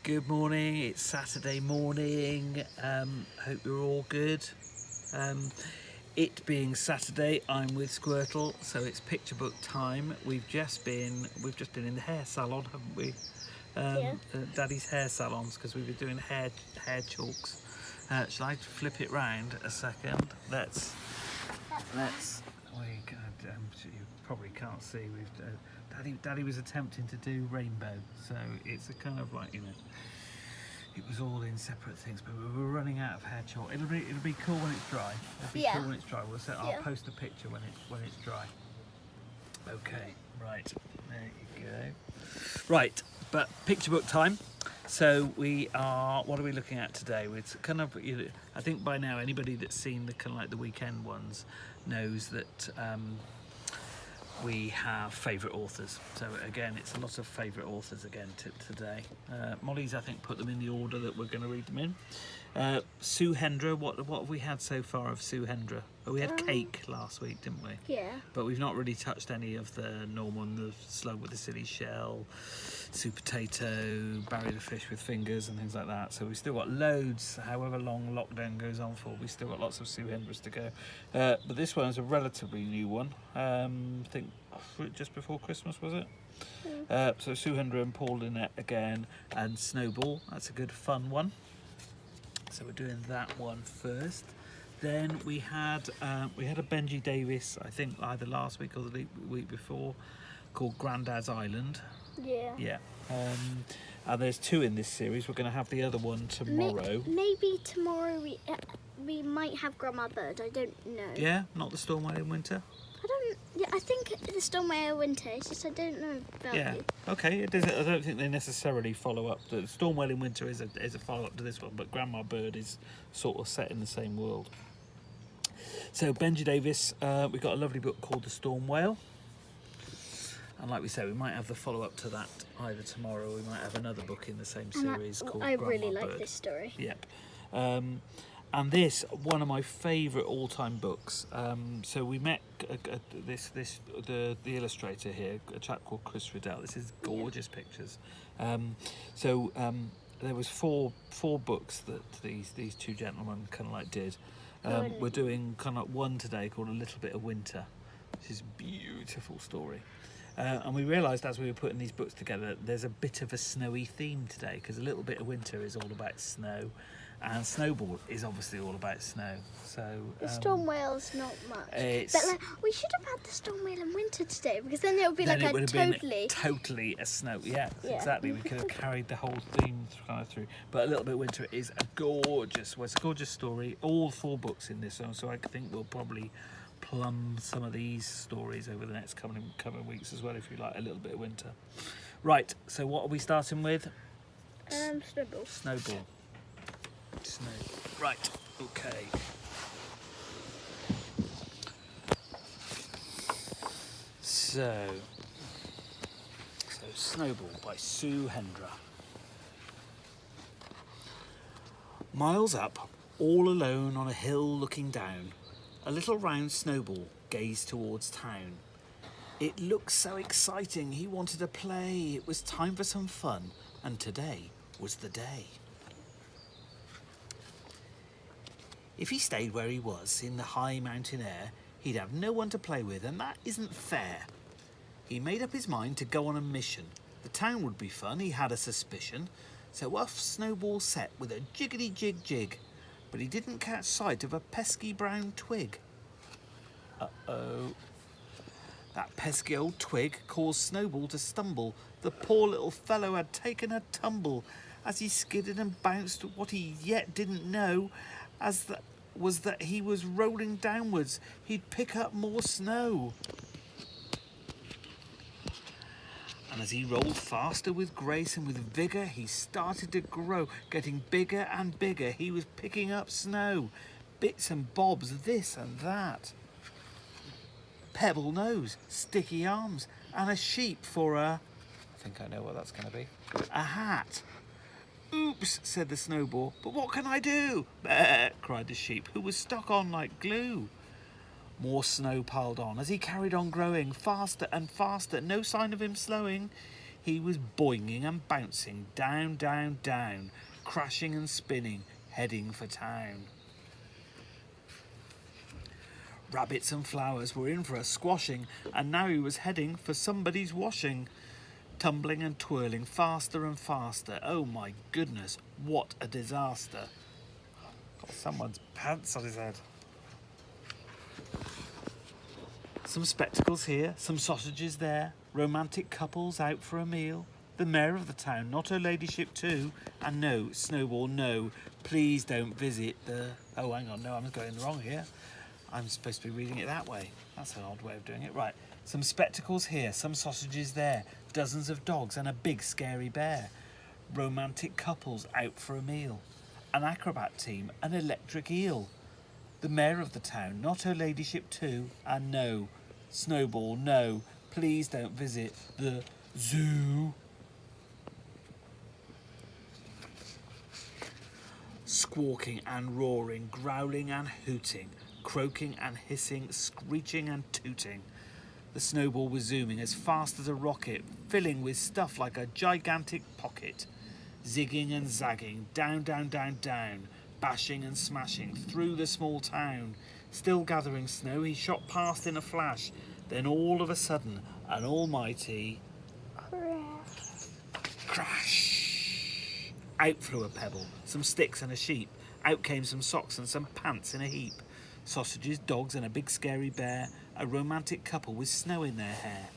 Good morning, it's Saturday morning. Hope you're all good. It being Saturday, I'm with Squirtle, so it's picture book time. We've just been in the hair salon, haven't we? Yeah. Daddy's hair salons, because we were doing hair chalks. Shall I flip it round a second? Let's. You probably can't see. Daddy was attempting to do rainbow, so it's a kind of like, it was all in separate things, but we were running out of hair chalk. It'll be cool when it's dry. Yeah. Cool when it's dry. I'll Yeah. post a picture when it's dry. Okay, right, there you go. Right, but picture book time. So what are we looking at today? It's kind of, I think by now anybody that's seen the kind of like the weekend ones knows that we have favourite authors. So again, it's a lot of favourite authors again today. Molly's, I think, put them in the order that we're going to read them in. Sue Hendra, what have we had so far of Sue Hendra? Oh, we had Cake last week, didn't we? Yeah. But we've not really touched any of the Norman, the Slug with the Silly Shell, Sue Potato, Barry the Fish with Fingers and things like that. So we've still got loads, however long lockdown goes on for, we've still got lots of Sue Hendras to go. But this one's a relatively new one. I think just before Christmas, was it? So Sue Hendra and Paul Lynette again, and Snowball. That's a good fun one. So we're doing that one first. Then we had a Benji Davis, I think either last week or the week before, called Grandad's Island. Yeah. Yeah. And there's two in this series. We're going to have the other one tomorrow. Maybe tomorrow we might have Grandma Bird. I don't know. Yeah, not the Storm Whale in Winter. I don't. Yeah, I think the Storm Whale Winter. It's just I don't know about Yeah. it. Okay. It doesn't. I don't think they necessarily follow up. The Storm Whale in Winter is a follow up to this one, but Grandma Bird is sort of set in the same world. So Benji Davis, we've got a lovely book called The Storm Whale. And like we say, we might have the follow-up to that either tomorrow, or we might have another book in the same series called I Grandma really like Bird. this story. Yep. And this, one of my favourite all-time books. So we met the illustrator here, a chap called Chris Riddell. This is gorgeous pictures. There was four books that these two gentlemen kind of like did. We're doing kind of one today called A Little Bit of Winter, which is a beautiful story. And we realised as we were putting these books together, there's a bit of a snowy theme today, because A Little Bit of Winter is all about snow, and Snowball is obviously all about snow. So The Storm Whale's not much. It's- But we should have had the Storm Whale in Winter today, because then it would be then like it would a have totally. been totally a snow. Yeah, Yeah. exactly. We could have carried the whole theme kind of through. But A Little Bit of Winter is a gorgeous story. All four books in this one, so I think we'll probably plumb some of these stories over the next coming weeks as well, if you like A Little Bit of Winter. Right, so what are we starting with? Snowball. Snowball. Right, okay. So Snowball by Sue Hendra. Miles up, all alone on a hill looking down, a little round Snowball gazed towards town. It looked so exciting, he wanted to play. It was time for some fun, and today was the day. If he stayed where he was, in the high mountain air, he'd have no one to play with, and that isn't fair. He made up his mind to go on a mission. The town would be fun, he had a suspicion. So off Snowball set with a jiggity-jig-jig. But he didn't catch sight of a pesky brown twig. Uh-oh. That pesky old twig caused Snowball to stumble. The poor little fellow had taken a tumble. As he skidded and bounced, what he yet didn't know was that he was rolling downwards. He'd pick up more snow. And as he rolled faster with grace and with vigour, he started to grow, getting bigger and bigger. He was picking up snow, bits and bobs, this and that. Pebble nose, sticky arms, and a sheep for a... I think I know what that's going to be. A hat. Oops, said the Snowball, but what can I do? Bah, cried the sheep, who was stuck on like glue. More snow piled on as he carried on growing, faster and faster, no sign of him slowing. He was boinging and bouncing down, down, down, crashing and spinning, heading for town. Rabbits and flowers were in for a squashing, and now he was heading for somebody's washing. Tumbling and twirling faster and faster. Oh my goodness, what a disaster. Got someone's pants on his head. Some spectacles here, some sausages there, romantic couples out for a meal. The mayor of the town, not her ladyship too, and no, Snowball, no, please don't visit the... Oh, hang on, no, I'm going wrong here. I'm supposed to be reading it that way. That's an odd way of doing it. Right, some spectacles here, some sausages there, dozens of dogs and a big scary bear. Romantic couples out for a meal. An acrobat team, an electric eel. The mayor of the town, not her ladyship too, and no, Snowball, no, please don't visit the zoo. Squawking and roaring, growling and hooting, croaking and hissing, screeching and tooting. The Snowball was zooming as fast as a rocket, filling with stuff like a gigantic pocket. Zigging and zagging, down, down, down, down, bashing and smashing through the small town. Still gathering snow, he shot past in a flash. Then all of a sudden, an almighty crash. Out flew a pebble, some sticks and a sheep. Out came some socks and some pants in a heap. Sausages, dogs and a big scary bear. A romantic couple with snow in their hair.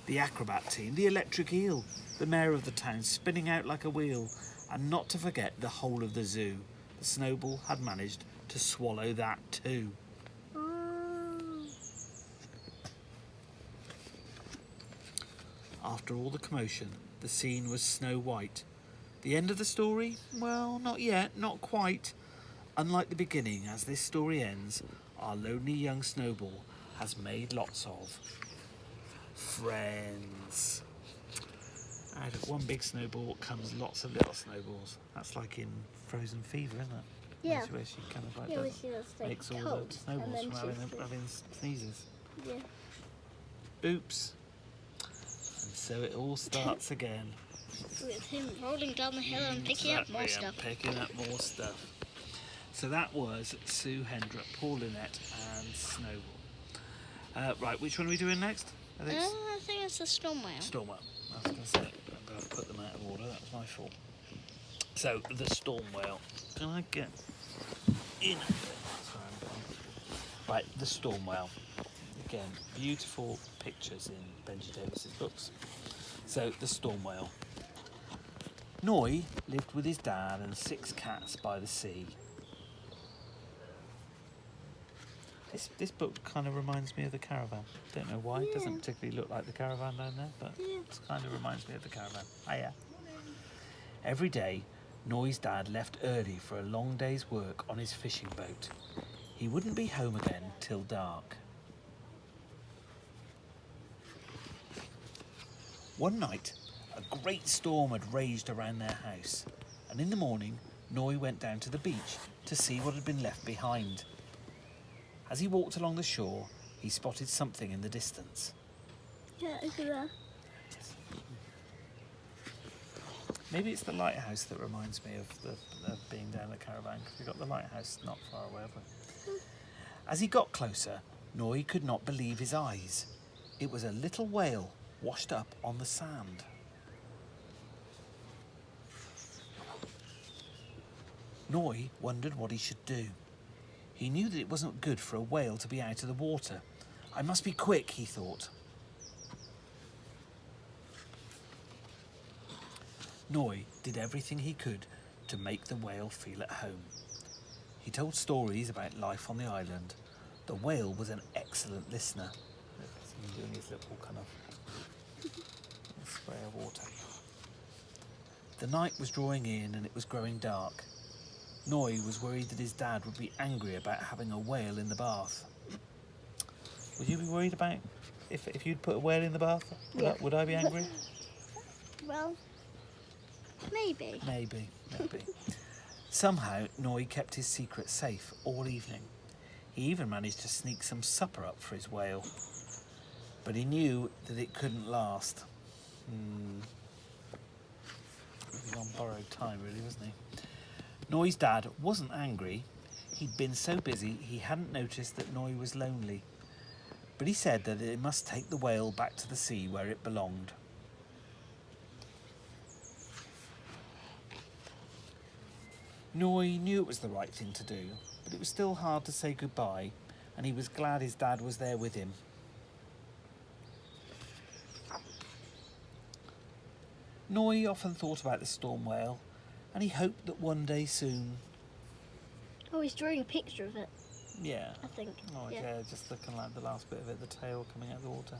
The acrobat team, the electric eel. The mayor of the town spinning out like a wheel. And not to forget the whole of the zoo. The Snowball had managed to swallow that too. After all the commotion, the scene was snow white. The end of the story? Well, not yet, not quite. Unlike the beginning, as this story ends, our lonely young Snowball has made lots of friends. Out of one big snowball comes lots of little snowballs. That's like in Frozen Fever, isn't it? Yeah. Where she kind of like Yeah, where she does, like, makes all cold, the snowballs and from then having sneezes. Yeah. Oops. And so it all starts again. With him rolling down the hill and picking up more Exactly, stuff. and picking up more stuff. So that was Sue Hendrick, Paul Lynette and Snowball. Right, which one are we doing next? I think it's the storm whale. Storm whale. I was going to say, I've put them out of order, that was my fault. So, the storm whale. Can I get in a bit? Sorry, I'm going. Right, the storm whale. Again, beautiful pictures in Benji Davis's books. So, the storm whale. Noi lived with his dad and 6 cats by the sea. This book kind of reminds me of the caravan. Don't know why. It doesn't particularly look like the caravan down there, but it kind of reminds me of the caravan. Hiya. Every day, Noi's dad left early for a long day's work on his fishing boat. He wouldn't be home again till dark. One night, a great storm had raged around their house, and in the morning, Noi went down to the beach to see what had been left behind. As he walked along the shore, he spotted something in the distance. Yeah, over there. Maybe it's the lighthouse that reminds me of being down the caravan, because we've got the lighthouse not far away, have we? As he got closer, Noi could not believe his eyes. It was a little whale washed up on the sand. Noi wondered what he should do. He knew that it wasn't good for a whale to be out of the water. I must be quick, he thought. Noi did everything he could to make the whale feel at home. He told stories about life on the island. The whale was an excellent listener. He's doing his little kind of spray of water. The night was drawing in and it was growing dark. Noi was worried that his dad would be angry about having a whale in the bath. Would you be worried about if you'd put a whale in the bath? Would I be angry? Well, maybe. Maybe. Somehow, Noi kept his secret safe all evening. He even managed to sneak some supper up for his whale. But he knew that it couldn't last. on borrowed time, really, wasn't he? Noi's dad wasn't angry. He'd been so busy he hadn't noticed that Noi was lonely. But he said that it must take the whale back to the sea where it belonged. Noi knew it was the right thing to do, but it was still hard to say goodbye, and he was glad his dad was there with him. Noi often thought about the storm whale, and he hoped that one day soon... Oh, he's drawing a picture of it, Yeah. I think. Oh, yeah, just looking like the last bit of it, the tail coming out of the water.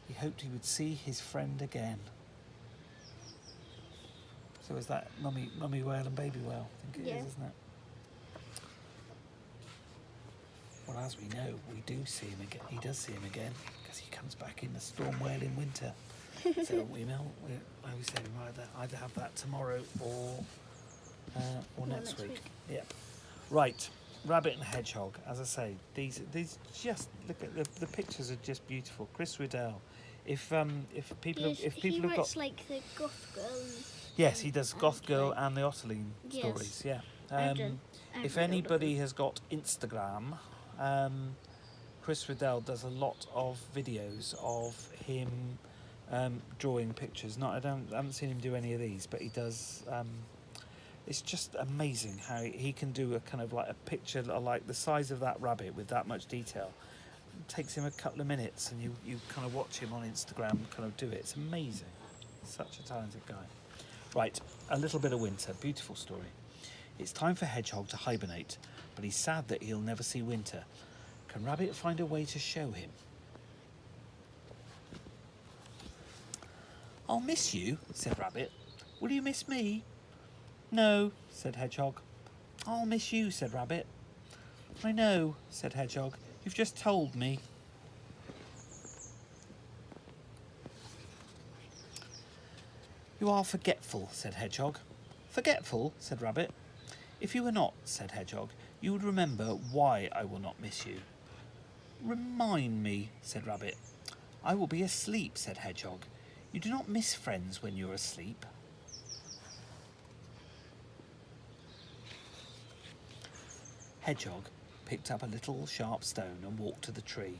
He hoped he would see his friend again. So is that mummy whale and baby whale? I think it is, isn't it? Well, as we know, we do see him again. He does see him again, because he comes back in the storm whale in winter. So like we say, we might either have that tomorrow or next week. Yeah. Right. Rabbit and Hedgehog. As I say, these just look at the pictures are just beautiful. Chris Riddell. If people he have writes got like the Goth Girl. yes, he does Goth Girl and the Ottoline stories. Yeah. If anybody has got Instagram, Chris Riddell does a lot of videos of him drawing pictures. I haven't seen him do any of these, but he does. It's just amazing how he can do a kind of like a picture like the size of that rabbit with that much detail. It takes him a couple of minutes, and you kind of watch him on Instagram kind of do it. It's amazing. Such a talented guy. Right, a little bit of winter. Beautiful story. It's time for Hedgehog to hibernate, but he's sad that he'll never see winter. Can Rabbit find a way to show him? I'll miss you, said Rabbit. Will you miss me? No, said Hedgehog. I'll miss you, said Rabbit. I know, said Hedgehog. You've just told me. You are forgetful, said Hedgehog. Forgetful, said Rabbit. If you were not, said Hedgehog, you would remember why I will not miss you. Remind me, said Rabbit. I will be asleep, said Hedgehog. You do not miss friends when you're asleep. Hedgehog picked up a little sharp stone and walked to the tree.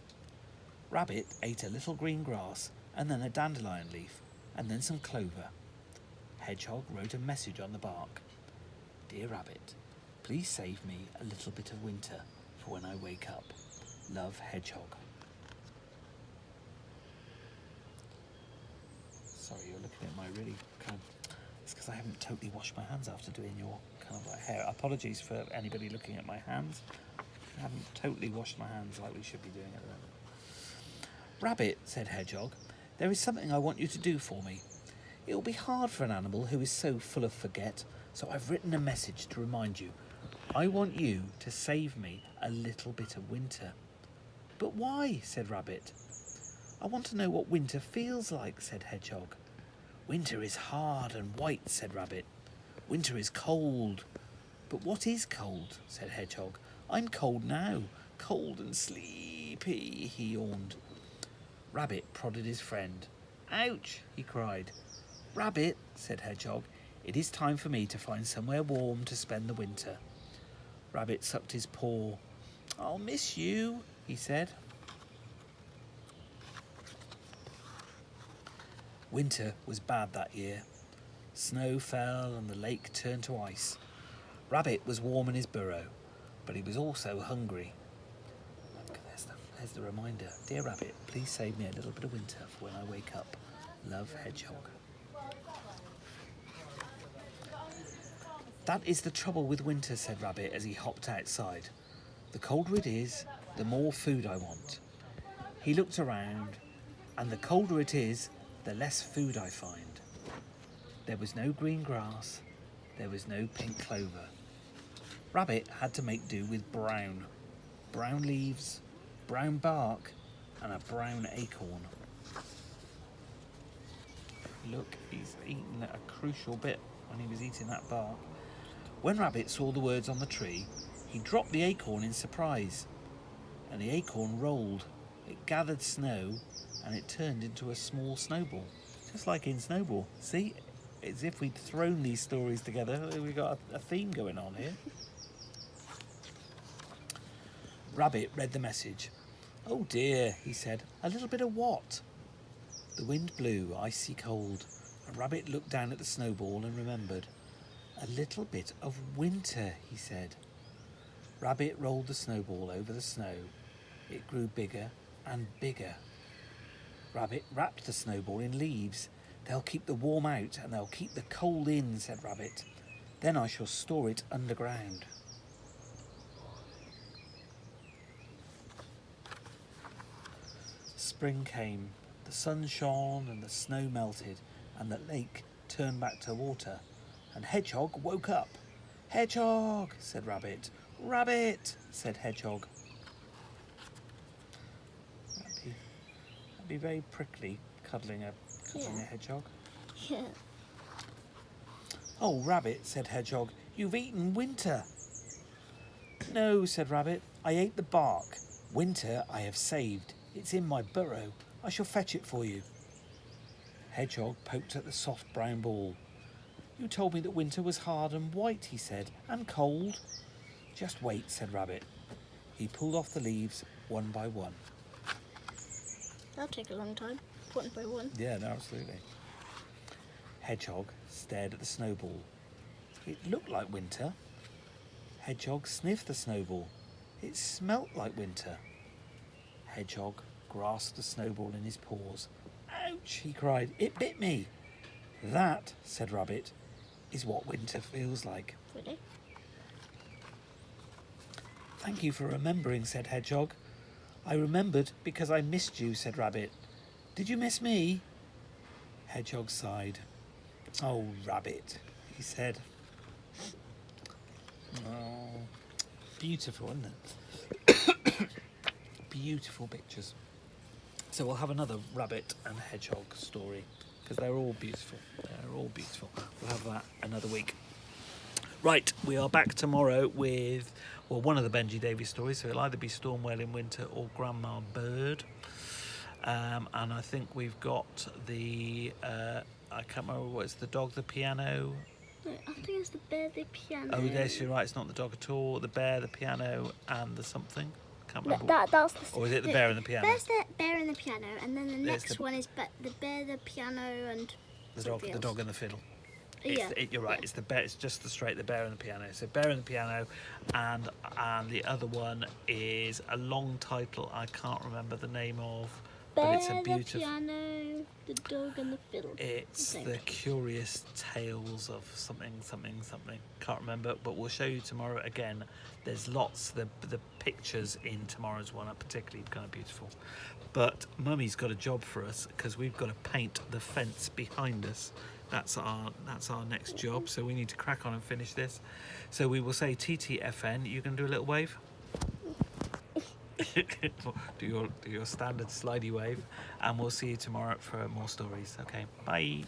Rabbit ate a little green grass and then a dandelion leaf and then some clover. Hedgehog wrote a message on the bark. Dear Rabbit, please save me a little bit of winter for when I wake up. Love, Hedgehog. Sorry, you're looking at my really kind of... It's because I haven't totally washed my hands after doing your kind of like hair. Apologies for anybody looking at my hands. I haven't totally washed my hands like we should be doing at the moment. Rabbit, said Hedgehog, there is something I want you to do for me. It will be hard for an animal who is so full of forget, so I've written a message to remind you. I want you to save me a little bit of winter. But why? Said Rabbit. I want to know what winter feels like, said Hedgehog. Winter is hard and white, said Rabbit. Winter is cold. But what is cold? Said Hedgehog. I'm cold now, cold and sleepy, he yawned. Rabbit prodded his friend. Ouch, he cried. Rabbit, said Hedgehog, it is time for me to find somewhere warm to spend the winter. Rabbit sucked his paw. I'll miss you, he said. Winter was bad that year. Snow fell and the lake turned to ice. Rabbit was warm in his burrow, but he was also hungry. Look, there's the reminder. Dear Rabbit, please save me a little bit of winter for when I wake up. Love, Hedgehog. That is the trouble with winter, said Rabbit as he hopped outside. The colder it is, the more food I want. He looked around, and the colder it is, the less food I find. There was no green grass, there was no pink clover. Rabbit had to make do with brown leaves, brown bark, and a brown acorn. Look, he's eaten a crucial bit when he was eating that bark. When Rabbit saw the words on the tree, he dropped the acorn in surprise, and the acorn rolled. It gathered snow, and it turned into a small snowball, just like in Snowball. See? as if we'd thrown these stories together. We've got a theme going on here. Rabbit read the message. "Oh dear," he said. "A little bit of what?" The wind blew, icy cold, and Rabbit looked down at the snowball and remembered. "A little bit of winter," he said. Rabbit rolled the snowball over the snow. It grew bigger and bigger. Rabbit wrapped the snowball in leaves. "They'll keep the warm out and they'll keep the cold in," said Rabbit. "Then I shall store it underground." Spring came. The sun shone and the snow melted and the lake turned back to water. And Hedgehog woke up. "Hedgehog," said Rabbit. "Rabbit," said Hedgehog. That'd be very prickly, cuddling a hedgehog. Yeah. "Oh, Rabbit," said Hedgehog, "you've eaten winter." "No," said Rabbit, "I ate the bark. Winter I have saved. It's in my burrow. I shall fetch it for you." Hedgehog poked at the soft brown ball. "You told me that winter was hard and white," he said, "and cold." "Just wait," said Rabbit. He pulled off the leaves one by one. That'll take a long time, one by one. Yeah, no, absolutely. Hedgehog stared at the snowball. It looked like winter. Hedgehog sniffed the snowball. It smelt like winter. Hedgehog grasped the snowball in his paws. "Ouch!" he cried. "It bit me." "That," said Rabbit, "is what winter feels like." Really? "Thank you for remembering," said Hedgehog. "I remembered because I missed you," said Rabbit. "Did you miss me?" Hedgehog sighed. "Oh, Rabbit," he said. Oh, beautiful, isn't it? Beautiful pictures. So we'll have another rabbit and hedgehog story because they're all beautiful. They're all beautiful. We'll have that another week. Right, we are back tomorrow with, well, one of the Benji Davies stories. So it'll either be Stormwell in Winter or Grandma Bird. And I think we've got the, I can't remember what it's, the dog, the piano. No, I think it's the bear, the piano. Oh, yes, you're right. It's not the dog at all. The bear, the piano, and the something. Can't No, remember. that's the. Or is it the bear and the piano? There's the bear and the piano, and then the There's next the- one is the bear, the piano, and The dog, something the dog else. and the fiddle. Yeah. You're right. Yeah. It's the bear. It's just the bear and the piano. So bear and the piano, and the other one is a long title I can't remember the name of, but Bear, it's a beautiful. the piano, the dog, and the fiddle. It's Okay. the Curious Tales of something. Can't remember, but we'll show you tomorrow again. There's lots. The pictures in tomorrow's one are particularly kind of beautiful. But Mummy's got a job for us because we've got to paint the fence behind us. That's our next job. So we need to crack on and finish this. So we will say TTFN. You can do a little wave. do your standard slidey wave, and we'll see you tomorrow for more stories. Okay, bye.